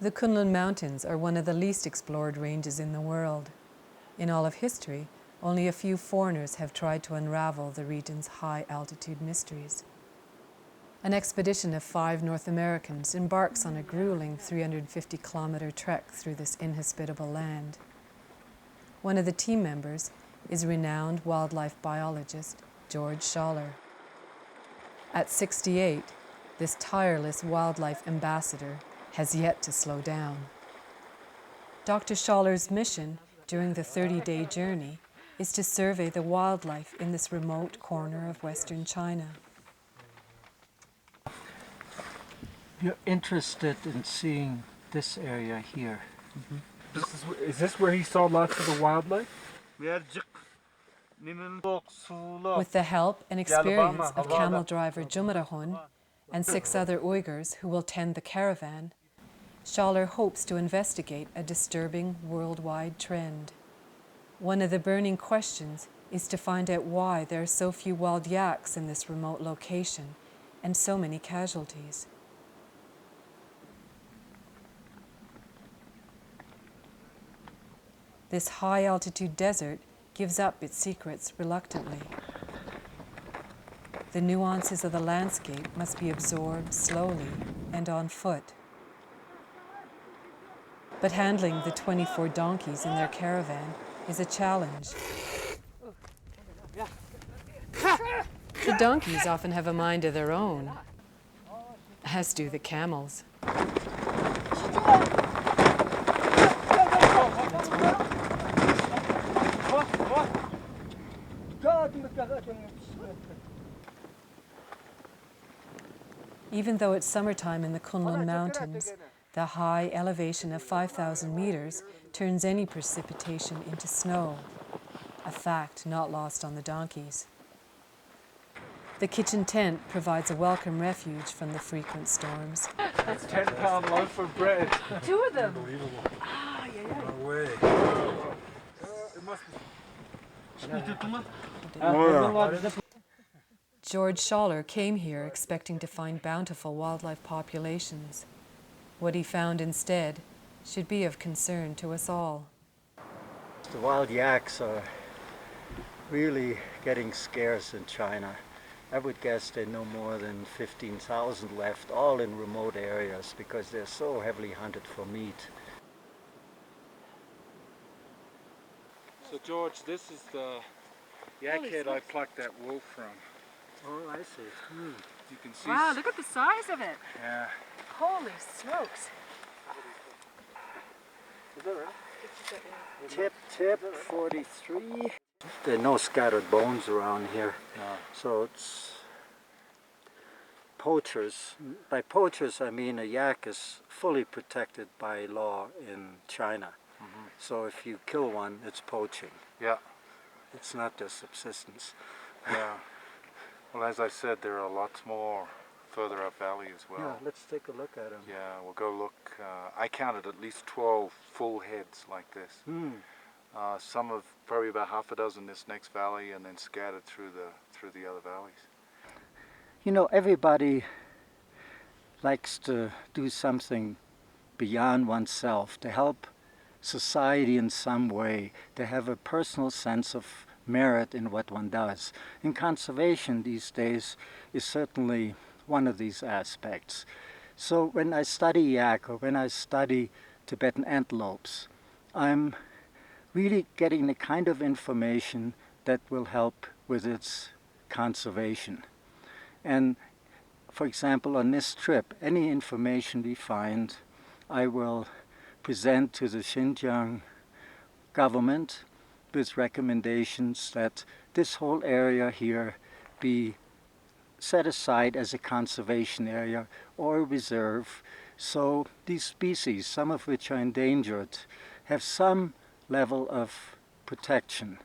The Kunlun Mountains are one of the least explored ranges in the world. In all of history, only a few foreigners have tried to unravel the region's high-altitude mysteries. An expedition of 5 North Americans embarks on a grueling 350-kilometer trek through this inhospitable land. One of the team members is renowned wildlife biologist George Schaller. At 68, this tireless wildlife ambassador has yet to slow down. Dr. Schaller's mission during the 30-day journey is to survey the wildlife in this remote corner of Western China. You're interested in seeing this area here. Mm-hmm. Is this where he saw lots of the wildlife? With the help and experience of camel driver Jumarahun and 6 other Uyghurs who will tend the caravan, Schaller hopes to investigate a disturbing worldwide trend. One of the burning questions is to find out why there are so few wild yaks in this remote location and so many casualties. This high-altitude desert gives up its secrets reluctantly. The nuances of the landscape must be absorbed slowly and on foot. But handling the 24 donkeys in their caravan is a challenge. The donkeys often have a mind of their own, as do the camels. Even though it's summertime in the Kunlun Mountains, the high elevation of 5,000 meters turns any precipitation into snow, a fact not lost on the donkeys. The kitchen tent provides a welcome refuge from the frequent storms. That's 10-pound loaf of bread. 2 of them. Unbelievable. Ah, yeah. No way. It must be. George Schaller came here expecting to find bountiful wildlife populations. What he found instead should be of concern to us all. The wild yaks are really getting scarce in China. I would guess there are no more than 15,000 left, all in remote areas because they're so heavily hunted for meat. So George, this is the yak head I plucked that wool from. Oh, I see. You can see. Wow, look at the size of it. Yeah. Holy smokes. Is that right? Tip 43. There are no scattered bones around here. No. So it's poachers. By poachers I mean a yak is fully protected by law in China. Mm-hmm. So if you kill one, it's poaching. Yeah. It's not their subsistence. Yeah. Well, as I said, there are lots more further up valley as well. Yeah, let's take a look at them. Yeah, we'll go look. I counted at least 12 full heads like this. Some of probably about half a dozen this next valley, and then scattered through the other valleys. You know, everybody likes to do something beyond oneself to help society in some way, to have a personal sense of merit in what one does. And conservation these days is certainly one of these aspects. So when I study yak or when I study Tibetan antelopes, I'm really getting the kind of information that will help with its conservation. And for example, on this trip, any information we find, I will present to the Xinjiang government with recommendations that this whole area here be set aside as a conservation area or a reserve, so these species, some of which are endangered, have some level of protection.